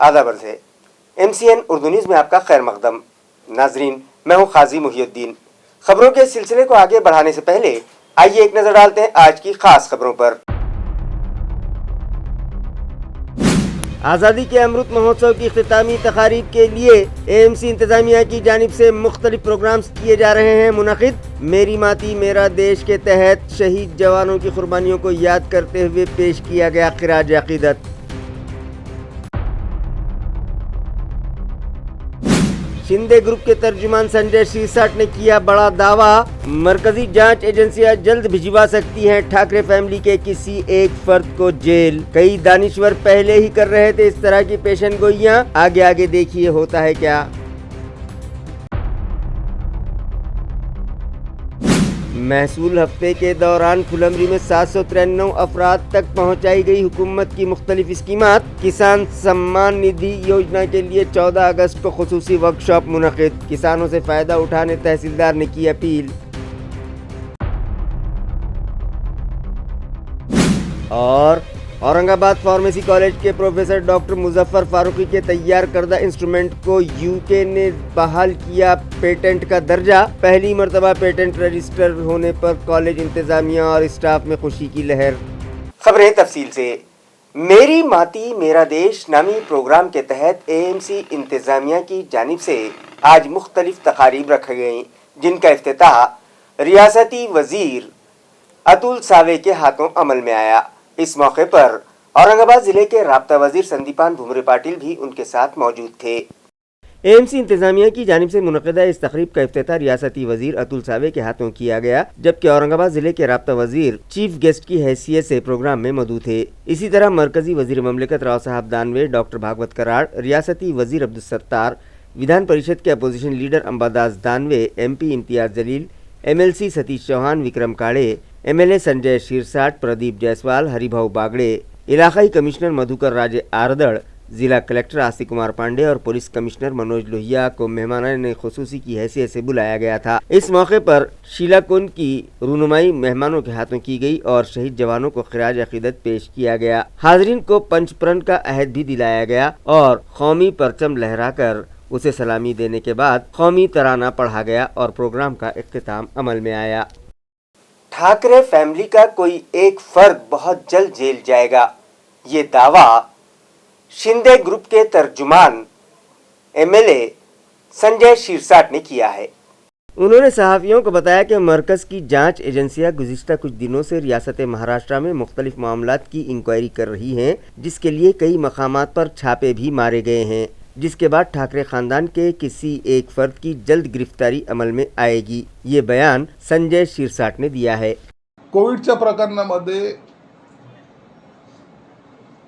आदाब अर्ज़ है। MCN उर्दू न्यूज़ में आपका खैर मकदम। नाजरीन, मैं हूँ काजी मुहियुद्दीन। खबरों के सिलसिले को आगे बढ़ाने से पहले आइए एक नज़र डालते हैं आज की खास खबरों पर। आज़ादी के अमृत महोत्सव की इख्तितामी तकारीब के लिए AMC इंतजामिया की जानिब से मुख्तलिफ प्रोग्राम्स किए जा रहे हैं मुनक़िद। मेरी माटी मेरा देश के तहत शहीद जवानों की कुर्बानियों को याद करते हुए पेश किया गया खिराज अक़ीदत। शिंदे ग्रुप के तर्जुमान संजय शिरसाट ने किया बड़ा दावा, मरकजी जांच एजेंसियां जल्द भिजवा सकती हैं ठाकरे फैमिली के किसी एक फर्द को जेल। कई दानिश्वर पहले ही कर रहे थे इस तरह की पेशन गोइयां, आगे आगे देखिए होता है क्या। महसूल हफ्ते के दौरान फुलमरी में 793 अफराद तक पहुंचाई गई हुकूमत की मुख्तलिफ स्कीमात। किसान सम्मान निधि योजना के लिए 14 अगस्त को खुसूसी वर्कशॉप मुनक़िद। किसानों से फ़ायदा उठाने तहसीलदार ने की अपील। और औरंगाबाद फार्मेसी कॉलेज के प्रोफेसर डॉक्टर मुजफ्फर फारूकी के तैयार करदा इंस्ट्रूमेंट को UK ने बहाल किया पेटेंट का दर्जा। पहली मर्तबा पेटेंट रजिस्टर होने पर कॉलेज इंतजामिया और स्टाफ में खुशी की लहर। खबरें तफसील से। मेरी माटी मेरा देश नामी प्रोग्राम के तहत AMC इंतजामिया की जानिब से आज मुख्तलिफ तकारीब रखी गयी, जिनका इफ्तिताह रियासती वजीर अतुल सावे के हाथों अमल में आया। इस मौके पर औरंगाबाद जिले के राब्ता वजीर संदीपान भुमरे पाटिल भी उनके साथ मौजूद थे। AMC इंतजामिया की जानिब से मुनक़िदा इस तकरीब का इफ्तिताह रियासती वजीर अतुल सावे के हाथों किया गया, जबकि औरंगाबाद जिले के राब्ता वजीर चीफ गेस्ट की हैसियत से प्रोग्राम में मौजूद थे। इसी तरह मरकजी वजीर ममलिकत राव साहब दानवे, डॉक्टर भागवत कराड़, रियासती वजीर अब्दुल सत्तार, विधान परिषद के opposition leader Ambadas Danve, MP Imtiaz Jaleel, MLC Satish Chauhan, Vikram Kade, MLA Sanjay Shirsat, Pradeep Jaiswal, Haribhau Bagade, इलाकाई कमिश्नर मधुकर राजे आरदड़, जिला कलेक्टर आस्तिक कुमार पांडे और पुलिस कमिश्नर मनोज लोहिया को मेहमानान खुसूसी की हैसियत से बुलाया गया था। इस मौके पर शीला कुंड की रूनुमाई मेहमानों के हाथों की गई और शहीद जवानों को खिराज अक़ीदत पेश किया गया। हाज़रीन को पंचप्रण का अहद भी दिलाया गया और कौमी परचम लहराकर उसे सलामी देने के बाद कौमी तराना पढ़ा गया और प्रोग्राम का इख्तिताम अमल में आया। ठाकरे फैमिली का कोई एक फर्द बहुत जल्द जेल जाएगा, ये दावा शिंदे ग्रुप के तर्जुमान MLA संजय शिरसाट ने किया है। उन्होंने सहाफ़ियों को बताया कि मरकज़ की जांच एजेंसियां गुज़िश्ता कुछ दिनों से रियासत महाराष्ट्र में मुख्तलिफ मामलात की इंक्वायरी कर रही हैं, जिसके लिए कई मकामात पर छापे भी मारे गए हैं, जिसके बाद ठाकरे खानदान के किसी एक फर्द की जल्द गिरफ्तारी अमल में आएगी। ये बयान संजय शिरसाट ने दिया है। कोविडच्या प्रकरणामध्ये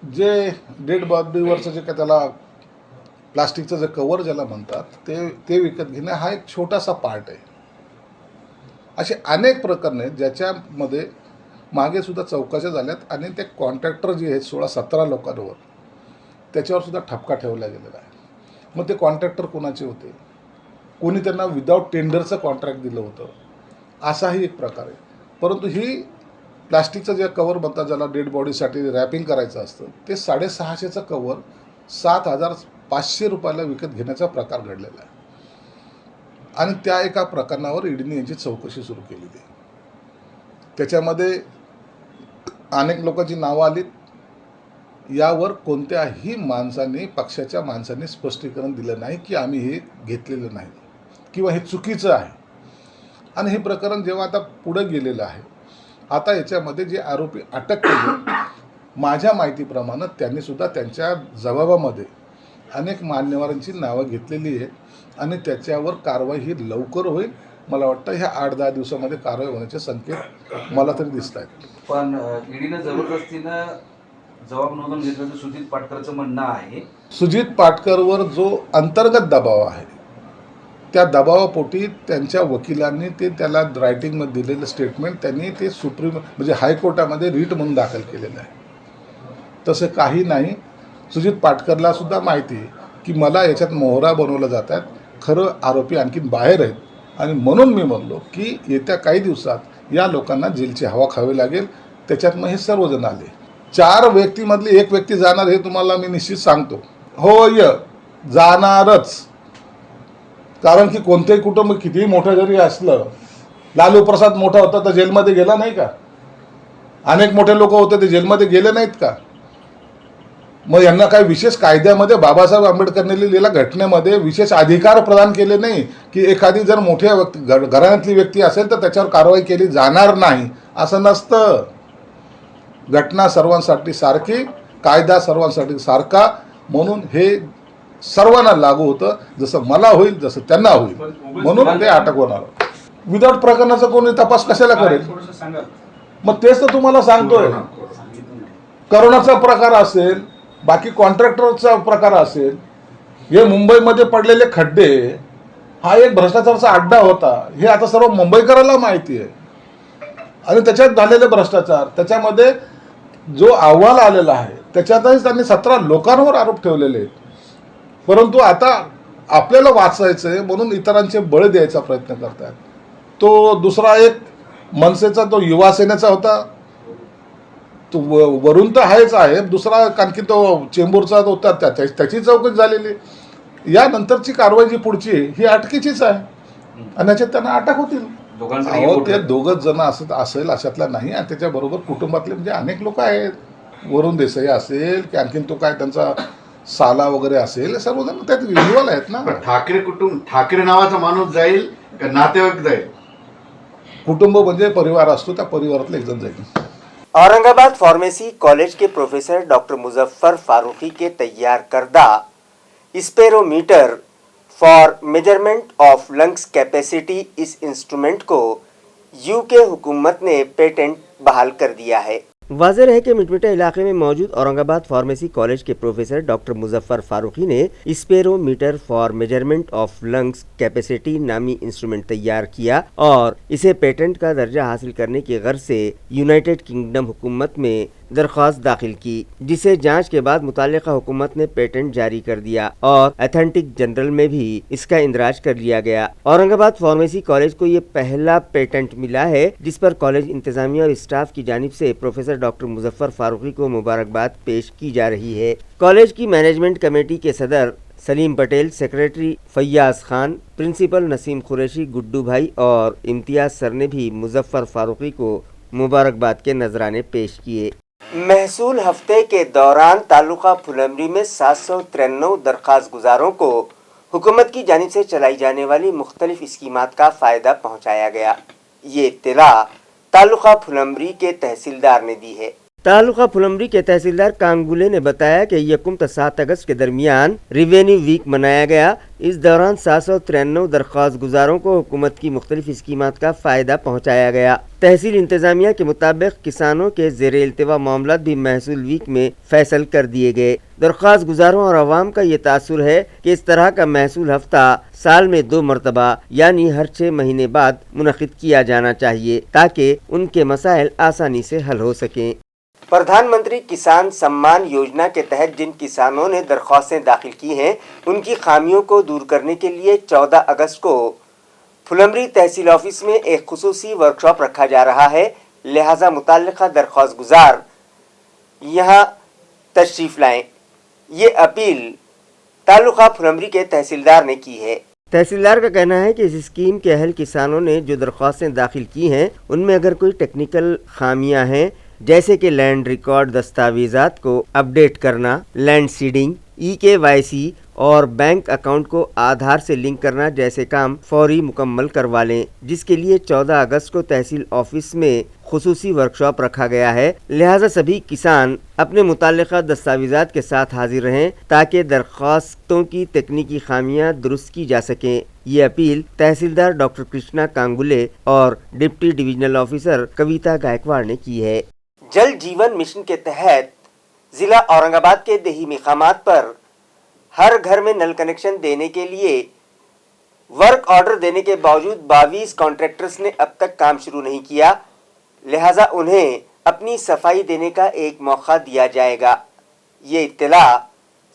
जे डेड बॉडीवरचं जे काय त्याला प्लास्टिकचं जे कवर ज्याला म्हणतात ते विकत घेणे हा एक छोटासा पार्ट आहे। असे अनेक प्रकरण आहेत ज्याच्यामध्ये मागे सुद्धा चौकशा झाल्यात आणि ते कॉन्ट्रॅक्टर जे आहेत 16-17 लोकांवर त्याच्यावर सुद्धा ठपका ठेवला गेलेला आहे। मग ते कॉन्ट्रॅक्टर कोणाचे होते, कोणी त्यांना विदाउट टेंडरचं कॉन्ट्रॅक्ट दिलं होतं, असाही एक प्रकार आहे। परंतु ही प्लास्टिकचं जे कवर बनतात ज्याला डेड बॉडीसाठी रॅपिंग करायचं असतं ते 650चं कवर 7,500 रुपयाला विकत घेण्याचा प्रकार घडलेला आहे आणि त्या एका प्रकरणावर ईडीने यांची चौकशी सुरू केलेली आहे। त्याच्यामध्ये अनेक लोकांची नावं आलीत। यावर कोणत्याही माणसाने पक्षाच्या माणसांनी स्पष्टीकरण दिलं नाही की आम्ही हे घेतलेलं नाही किंवा हे चुकीचं आहे। आणि हे प्रकरण जेव्हा आता पुढे गेलेलं आहे, आता याच्यामध्ये जे आरोपी अटक केले, माझ्या माहितीप्रमाणे त्यांनी सुद्धा त्यांच्या जबाबामध्ये अनेक मान्यवरांची नावं घेतलेली आहेत आणि त्याच्यावर कारवाई ही लवकर होईल। मला वाटतं ह्या 8-10 दिवसामध्ये कारवाई होण्याचे संकेत मला तरी दिसत आहेत। पण ईडीने जबरदस्तीनं जबाब नोंदवून घेतल्याचं सुजित पाटकरचं म्हणणं आहे। सुजित पाटकरवर जो अंतर्गत दबाव आहे त्या दबावापोटी त्यांच्या वकिलांनी ते त्याला रायटिंगमध्ये दिलेलं स्टेटमेंट त्यांनी ते सुप्रीम म्हणजे हायकोर्टामध्ये रीट म्हणून दाखल केलेलं आहे। तसं काही नाही। सुजित पाटकरला सुद्धा माहिती आहे की मला याच्यात मोहरा बनवलं जात आहेत, खरं आरोपी आणखीन बाहेर आहेत आणि म्हणून मी म्हणलो की येत्या काही दिवसात या लोकांना जेलची हवा खावी लागेल। त्याच्यात मग हे सर्वजण आले। 4 व्यक्तीमधली एक व्यक्ती जाणार हे तुम्हाला मी निश्चित सांगतो। होय, जाणारच. कारण की कोणतेही कुटुंब कितीही मोठं जरी असलं, लालू प्रसाद मोठा होता तर जेलमध्ये गेला नाही का? अनेक मोठे लोक होते ते जेलमध्ये गेले नाहीत का? मग यांना काही विशेष कायद्यामध्ये बाबासाहेब आंबेडकरने लिहिलेल्या घटनेमध्ये विशेष अधिकार प्रदान केले नाही की एखादी जर मोठ्या घराण्यातली व्यक्ती असेल तर त्याच्यावर कारवाई केली जाणार नाही, असं नसतं. घटना सर्वांसाठी सारखी, कायदा सर्वांसाठी सारखा, म्हणून हे सर्वांना लागू होतं. जसं मला होईल तसं त्यांना होईल, म्हणून ते अटक होणार. विदाउट प्रकरणाचा कोणी तपास कशाला करेल? मग तेच तर तुम्हाला सांगतोय. करोनाचा प्रकार असेल, बाकी कॉन्ट्रॅक्टरचा प्रकार असेल, हे मुंबईमध्ये पडलेले खड्डे हा एक भ्रष्टाचाराचा अड्डा होता, हे आता सर्व मुंबईकरांना माहिती आहे. आणि त्याच्यात झालेले भ्रष्टाचार, त्याच्यामध्ये जो अहवाल आलेला आहे त्याच्यातही त्यांनी 17 लोकांवर आरोप ठेवलेले आहेत. परंतु आता आपल्याला वाचायचं आहे म्हणून इतरांचे बळी द्यायचा प्रयत्न करतात. तो दुसरा एक मनसेचा तो युवा सेनेचा होता, तो वरून तर आहेच आहे, दुसरा आणखी तो चेंबूरचा होता, त्याची चौकशी झालेली. यानंतरची कारवाई जी पुढची ही अटकेचीच आहे आणि त्याच्यात त्यांना अटक होतील. ते दोघच जण असेल अशातला नाही, आणि त्याच्याबरोबर कुटुंबातले म्हणजे अनेक लोक आहेत. वरुण देसाई असेल की आणखीन तो काय त्यांचा साला वगैरे असेल, सर्वजण त्यात इन्व्हॉल्व आहेत ना. ठाकरे कुटुंब, ठाकरे नावाचा माणूस जाईल का नातेवाईक जाईल? कुटुंब म्हणजे परिवार असतो, त्या परिवारातला एक जण जाईल. औरंगाबाद फार्मेसी कॉलेज के प्रोफेसर डॉक्टर मुजफ्फर फारूकी के तैयार करदा spherometer for measurement of lungs capacity इस इंस्ट्रूमेंट को यूके हुकूमत ने पेटेंट बहाल कर दिया है। वाज़ेह है कि मिटमिटा इलाके में मौजूद औरंगाबाद फार्मेसी कॉलेज के प्रोफेसर डॉक्टर मुजफ्फर फारूकी ने spherometer for measurement of lungs capacity नामी इंस्ट्रूमेंट तैयार किया और इसे पेटेंट का दर्जा हासिल करने की गर्ज से यूनाइटेड किंगडम हुकूमत में दरख्वास्त दाखिल की, जिसे जांच के बाद मुताल्लिका हुकूमत ने पेटेंट जारी कर दिया और अथेंटिक जनरल में भी इसका इंदराज कर लिया गया। औरंगाबाद फार्मेसी कॉलेज को ये पहला पेटेंट मिला है जिस पर कॉलेज इंतजामिया और स्टाफ की जानिब से प्रोफेसर डॉक्टर मुजफ्फर फारूकी को मुबारकबाद पेश की जा रही है। कॉलेज की मैनेजमेंट कमेटी के सदर सलीम पटेल, सेक्रेटरी फैयाज खान, प्रिंसिपल नसीम कुरैशी, गुड्डू भाई और इम्तियाज सर ने भी मुजफ्फर फारूकी को मुबारकबाद के नजराने पेश किए। महसूल हफ्ते के दौरान तालुका फुलमरी में 793 दरख्वास्त गुजारों को हुकूमत की जानिब से चलाई जाने वाली मुख्तलिफ स्कीमात का फ़ायदा पहुँचाया गया। ये इत्तला तालुका फुलमरी के तहसीलदार ने दी है। तालुका फुलमरी के तहसीलदार कांगुले ने बताया कि 1 से 7 अगस्त के दरमियान रिवेन्यू वीक मनाया गया। इस दौरान 793 दरख्वास्त गुजारों को हुकूमत की मुख्तलिफ स्कीमात का फ़ायदा पहुँचाया गया। तहसील इंतजामिया के मुताबिक किसानों के ज़ेरे इल्तिवा मामलात भी महसूल वीक में फैसल कर दिए गए। दरख्वास्त गुजारों और अवाम का ये तासुर है कि इस तरह का महसूल हफ्ता साल में 2 मरतबा यानी हर 6 महीने बाद मुनक़िद किया जाना चाहिए ताकि उनके मसाइल आसानी से हल हो सकें। प्रधानमंत्री किसान सम्मान योजना के तहत जिन किसानों ने दरख्वास्तें दाखिल की हैं उनकी खामियों को दूर करने के लिए 14 अगस्त को फुलमरी तहसील ऑफिस में एक खुसूसी वर्कशॉप रखा जा रहा है। लिहाजा मुताल्लिका दरख्वास्त गुजार यहाँ तशरीफ़ लाएं। ये अपील तालुका फुलमरी के तहसीलदार ने की है। तहसीलदार का कहना है कि इस स्कीम के अहल किसानों ने जो दरख्वास्तें दाखिल की हैं उनमें अगर कोई टेक्निकल खामियां हैं जैसे कि लैंड रिकॉर्ड दस्तावेज़ात को अपडेट करना, लैंड सीडिंग, EKYC और बैंक अकाउंट को आधार से लिंक करना जैसे काम फौरी मुकम्मल करवा लें, जिसके लिए 14 अगस्त को तहसील ऑफिस में खुसूसी वर्कशॉप रखा गया है। लिहाजा सभी किसान अपने मुताल्लिका दस्तावेज़ात के साथ हाजिर रहें ताकि दरख्वास्तों की तकनीकी खामियां दुरुस्त की जा सकें। ये अपील तहसीलदार डॉक्टर कृष्णा कांगुले और डिप्टी डिविजनल ऑफिसर कविता गायकवाड़ ने की है। जल जीवन मिशन के तहत जिला औरंगाबाद के देही मकामात पर हर घर में नल कनेक्शन देने के लिए वर्क ऑर्डर देने के बावजूद 22 कॉन्ट्रैक्टर्स ने अब तक काम शुरू नहीं किया। लिहाजा उन्हें अपनी सफाई देने का एक मौका दिया जाएगा। ये इत्तला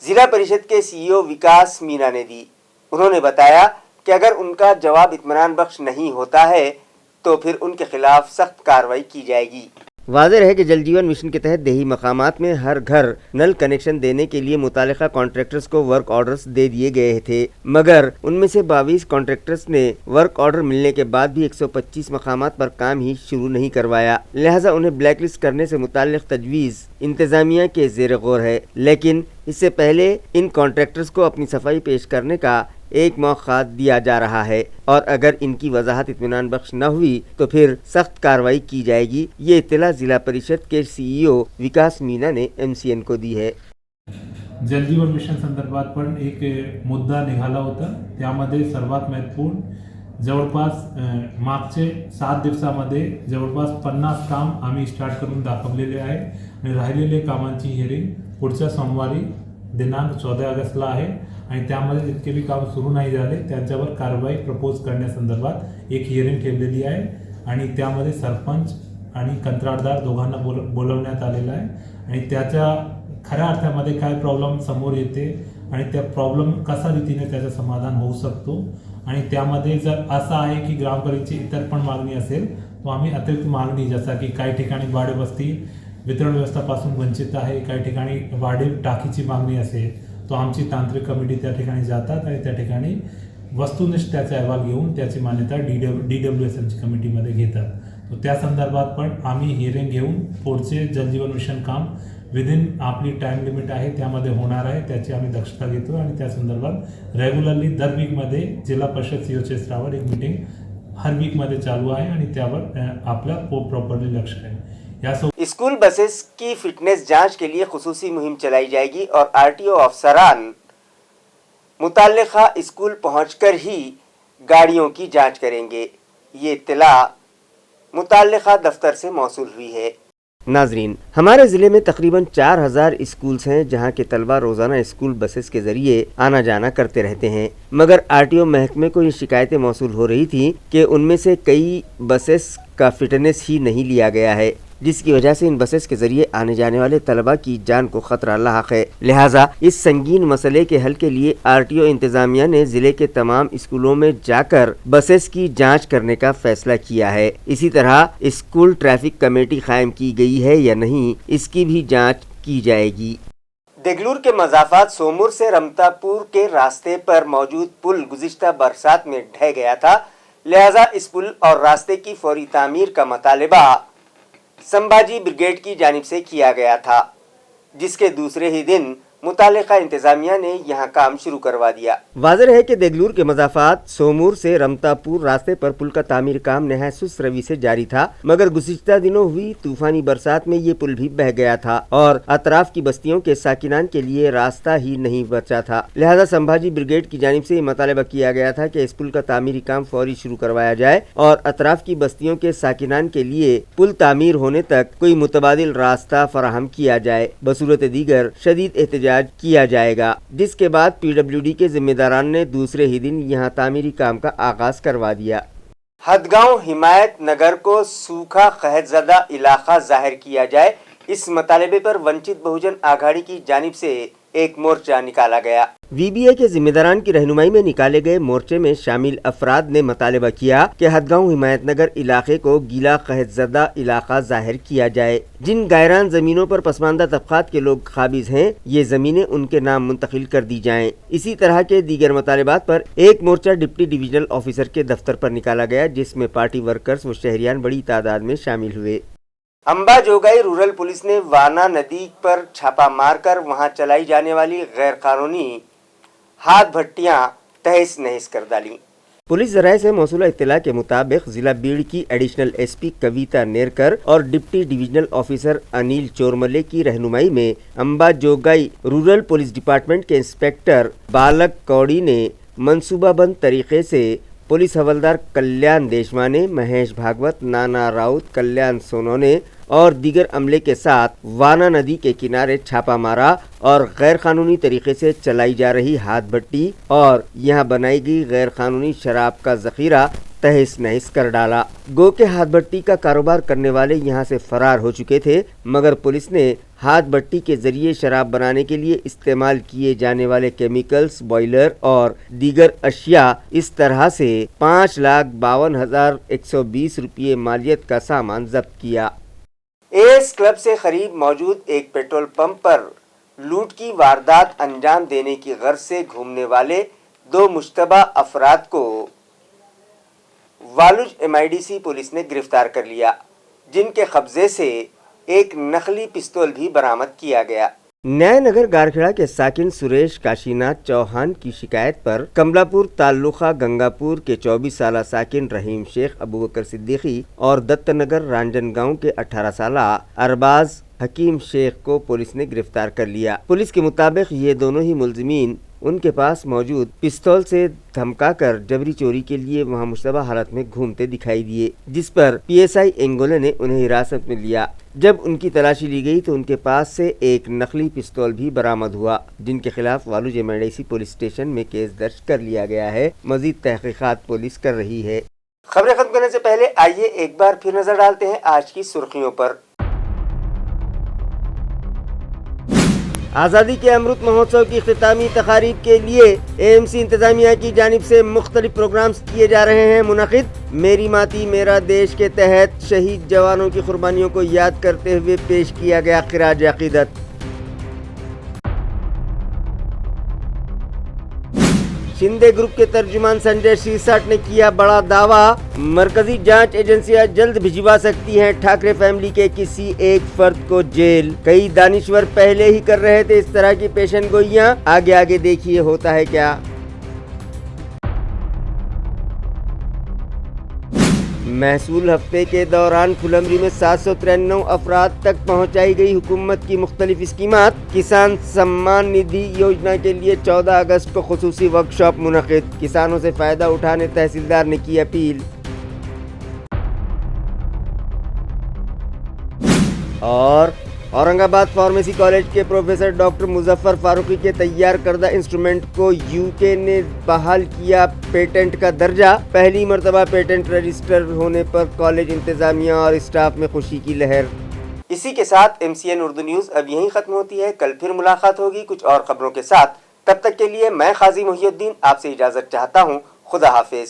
जिला परिषद के CEO विकास मीना ने दी। उन्होंने बताया कि अगर उनका जवाब इत्मीनान बख्श नहीं होता है तो फिर उनके खिलाफ सख्त कार्रवाई की जाएगी। वाज़ेह है कि जल जीवन मिशन के तहत देही मकामात में हर घर नल कनेक्शन देने के लिए मुतालिका कॉन्ट्रैक्टर्स को वर्क ऑर्डर्स दे दिए गए थे, मगर उनमें से 22 कॉन्ट्रैक्टर्स ने वर्क ऑर्डर मिलने के बाद भी 125 मकामात पर काम ही शुरू नहीं करवाया। लिहाजा उन्हें ब्लैक लिस्ट करने से मुताल्लिक तजवीज़ इंतज़ामिया के ज़ेर गौर है, लेकिन इससे पहले इन कॉन्ट्रैक्टर्स को अपनी सफाई पेश करने का एक मौका दिया जा रहा है और अगर इनकी वजाहत इत्मीनान बख्श न हुई तो फिर सख्त कार्रवाई की जाएगी। ये इत्तला जिला परिषद के CEO विकास मीना ने MCN को दी है। जल जीवन मिशन संदर्भात पण एक मुद्दा निघाला होता, त्यामध्ये सर्वात महत्त्वपूर्ण जवळपास मागचे 7 दिवसामध्ये जवळपास 50 काम आम्ही स्टार्ट करून दाखवलेले आहे आणि राहिलेले कामांची हिअरिंग पुढच्या सोमवारी दिनांक 14 ऑगस्टला आहे आणि त्यामध्ये जितके भी काम सुरू नाही झाले त्यांच्यावर कारवाई प्रपोज करण्यासंदर्भात एक हिअरिंग ठेवलेली आहे आणि त्यामध्ये सरपंच आणि कंत्राटदार दोघांना बोलवण्यात आलेलं आहे आणि त्याच्या खऱ्या अर्थामध्ये काय प्रॉब्लेम समोर येते आणि त्या प्रॉब्लेम कसा रीतीने त्याचं समाधान होऊ शकतो आणि त्यामध्ये जर असं आहे की ग्रामपंचायतीची इतर पण मागणी असेल तो आम्ही अतिरिक्त मागणी जसा की काही ठिकाणी भाडेबस्ती वितरण व्यवस्थापासून वंचित आहे, काही ठिकाणी वाढीव टाकीची मागणी असेल तो आमची तांत्रिक कमिटी त्या ठिकाणी जातात आणि त्या ठिकाणी वस्तुनिष्ठ त्याचा अहवाल घेऊन त्याची मान्यता DWSMची कमिटीमध्ये घेतात। तो त्या संदर्भात पण आम्ही हिअरिंग घेऊन पुढचे जलजीवन मिशन काम विदिन आपली टाइम लिमिट आहे त्यामध्ये होणार आहे त्याची आम्ही दक्षता घेतो आणि त्या संदर्भात रेग्युलरली दर वीकमध्ये जिल्हा परिषद COच्या स्तरावर एक मीटिंग हर वीकमध्ये चालू आहे आणि त्यावर आपला प्रॉपरली लक्ष आहे। स्कूल बसेस की फिटनेस जांच के लिए खुसूसी मुहिम चलाई जाएगी और RTO अफसरान मुताल्लिका स्कूल पहुंचकर ही गाड़ियों की जांच करेंगे। ये इत्तला मुताल्लिका दफ्तर से मौसूल हुई है। नाजरीन, हमारे ज़िले में तकरीबन 4000 स्कूल्स हैं जहां के तलबा रोज़ाना स्कूल बसेस के ज़रिए आना जाना करते रहते हैं, मगर RTO महकमे को ये शिकायतें मौसूल हो रही थी कि उनमें से कई बसेस का फिटनेस ही नहीं लिया गया है, जिसकी वजह से इन बसेस के ज़रिए आने जाने वाले तलबा की जान को ख़तरा लाहक है। लिहाजा इस संगीन मसले के हल के लिए RTO इंतज़ामिया ने ज़िले के तमाम स्कूलों में जाकर बसेस की जांच करने का फैसला किया है। इसी तरह स्कूल ट्रैफिक कमेटी कायम की गई है या नहीं, इसकी भी जांच की जाएगी। देगलूर के मज़ाफ़ात सोमूर से रमतापुर के रास्ते पर मौजूद पुल गुज़िश्ता बरसात में ढह गया था, लिहाजा इस पुल और रास्ते की फौरी तामीर का मुतालबा संभाजी ब्रिगेड की जानिब से किया गया था, जिसके दूसरे ही दिन मुतालिका इंतजामिया ने यहाँ काम शुरू करवा दिया। वाज़ेह है कि देगलूर के मज़ाफ़ात सोमूर से रमतापुर रास्ते पर पुल का तामीर काम नहायत सुस्त रवि से जारी था, मगर गुज़िश्ता दिनों हुई तूफानी बरसात में ये पुल भी बह गया था और अतराफ की बस्तियों के साकिनान के लिए रास्ता ही नहीं बचा था। लिहाजा संभाजी ब्रिगेड की जानिब से मुतालबा किया गया था कि इस पुल का तामीरी काम फौरी शुरू करवाया जाए और अतराफ की बस्तियों के साकिनान के लिए पुल तामीर होने तक कोई मुतबादिल रास्ता फराहम किया जाए। बसूरत दीगर शदीद एहतजाज किया जाएगा, जिसके बाद PWD के जिम्मेदारान ने दूसरे ही दिन यहाँ तामीरी काम का आगाज करवा दिया। हदगांव हिमायत नगर को सूखा कहतज़दा इलाका जाहिर किया जाए, इस मुतालबे पर वंचित बहुजन आघाड़ी की जानिब से एक मोर्चा निकाला गया। VBA के जिम्मेदारान की रहनुमाई में निकाले गए मोर्चे में शामिल अफराद ने मुतालबा किया कि हदगांव हिमायतनगर इलाके को गीला कहतज़दा इलाका जाहिर किया जाए। जिन गायरान जमीनों पर पसमानदा तबकात के लोग काबिज हैं, ये जमीनें उनके नाम मुंतकिल कर दी जाएं। इसी तरह के दीगर मुतालबात पर एक मोर्चा डिप्टी डिविजनल ऑफिसर के दफ्तर पर निकाला गया, जिसमें पार्टी वर्कर्स व शहरियान बड़ी तादाद में शामिल हुए। अंबा जोगाई रूरल पुलिस ने वाना नदी पर छापा मारकर वहां चलाई जाने वाली गैर कानूनी हाथ भट्टियां तहस नहस कर डाली। पुलिस जराये से मौसूला इत्तला के मुताबिक जिला बीड़ की एडिशनल SP कविता नेरकर और deputy divisional officer Anil Chormale की रहनुमाई में अंबा जोगाई रूरल पुलिस डिपार्टमेंट के इंस्पेक्टर बालक कौड़ी ने मंसूबाबंद तरीके से पुलिस हवलदार कल्याण देशमाने, महेश भागवत, नाना राउत, कल्याण सोनोने और दीगर अमले के साथ वाना नदी के किनारे छापा मारा और गैर कानूनी तरीके से चलाई जा रही हाथ भट्टी और यहाँ बनाई गई गैर कानूनी शराब का जखीरा तहस नहस कर डाला। गो के हाथ भट्टी का कारोबार करने वाले यहाँ से फरार हो चुके थे, मगर पुलिस ने हाथ भट्टी के जरिए शराब बनाने के लिए इस्तेमाल किए जाने वाले केमिकल्स, बॉयलर और दीगर अशिया इस तरह से 5,52,120 रुपये मालियत का सामान जब्त किया। एएस क्लब से करीब मौजूद एक पेट्रोल पंप पर लूट की वारदात अंजाम देने की गर्ज से घूमने वाले 2 मुश्तबा अफराद को वालुज एमआईडीसी पुलिस ने गिरफ्तार कर लिया, जिनके कब्जे से एक नकली पिस्तौल भी बरामद किया गया। न्यायनगर गारखेड़ा के साकिन सुरेश काशीनाथ चौहान की शिकायत पर कमलापुर ताल्लुका गंगापुर के 24 साला साकिन रहीम शेख अबू बकर सिद्दीकी और दत्तनगर रांजनगांव के 18 साला अरबाज हकीम शेख को पुलिस ने गिरफ्तार कर लिया। पुलिस के मुताबिक ये दोनों ही मुलजिमीन उनके पास मौजूद पिस्तौल से धमकाकर जबरी चोरी के लिए वहां मुश्तबा हालत में घूमते दिखाई दिए, जिस पर पीएसआई एंगोले ने उन्हें हिरासत में लिया। जब उनकी तलाशी ली गई तो उनके पास से एक नकली पिस्तौल भी बरामद हुआ, जिनके खिलाफ वालुज एमआईडीसी पुलिस स्टेशन में केस दर्ज कर लिया गया है। मजीद तहकीकात पुलिस कर रही है। खबरें खत्म करने से पहले आइए एक बार फिर नजर डालते हैं आज की सुर्खियों पर। आज़ादी के अमृत महोत्सव की इख्तितामी तकारीब के लिए एएमसी इंतजामिया की जानिब से मुख्तलिफ प्रोग्राम्स किए जा रहे हैं मुनक़िद। मेरी माटी मेरा देश के तहत शहीद जवानों की कुर्बानियों को याद करते हुए पेश किया गया खिराज अक़ीदत। शिंदे ग्रुप के तर्जुमान संजय शिरसाट ने किया बड़ा दावा, मरकजी जांच एजेंसियां जल्द भिजवा सकती हैं ठाकरे फैमिली के किसी एक फर्द को जेल। कई दानिश्वर पहले ही कर रहे थे इस तरह की पेशन गोइयां, आगे आगे देखिए होता है क्या। महसूल हफ्ते के दौरान फुलमरी में 793 अफराद तक पहुंचाई गई हुकूमत की मुख्तलिफ स्कीमात। किसान सम्मान निधि योजना के लिए 14 अगस्त को खुसूसी वर्कशॉप मुनक़िद। किसानों से फायदा उठाने तहसीलदार ने की अपील। और औरंगाबाद फार्मेसी कॉलेज के प्रोफेसर डॉक्टर मुजफ्फर फारूकी के तैयार करदा इंस्ट्रूमेंट को यूके ने बहाल किया पेटेंट का दर्जा। पहली मर्तबा पेटेंट रजिस्टर होने पर कॉलेज इंतजामिया और स्टाफ में खुशी की लहर। इसी के साथ MCN उर्दू न्यूज़ अब यहीं खत्म होती है। कल फिर मुलाकात होगी कुछ और खबरों के साथ। तब तक के लिए मैं काजी मुहिउद्दीन आपसे इजाज़त चाहता हूँ। खुदा हाफिज।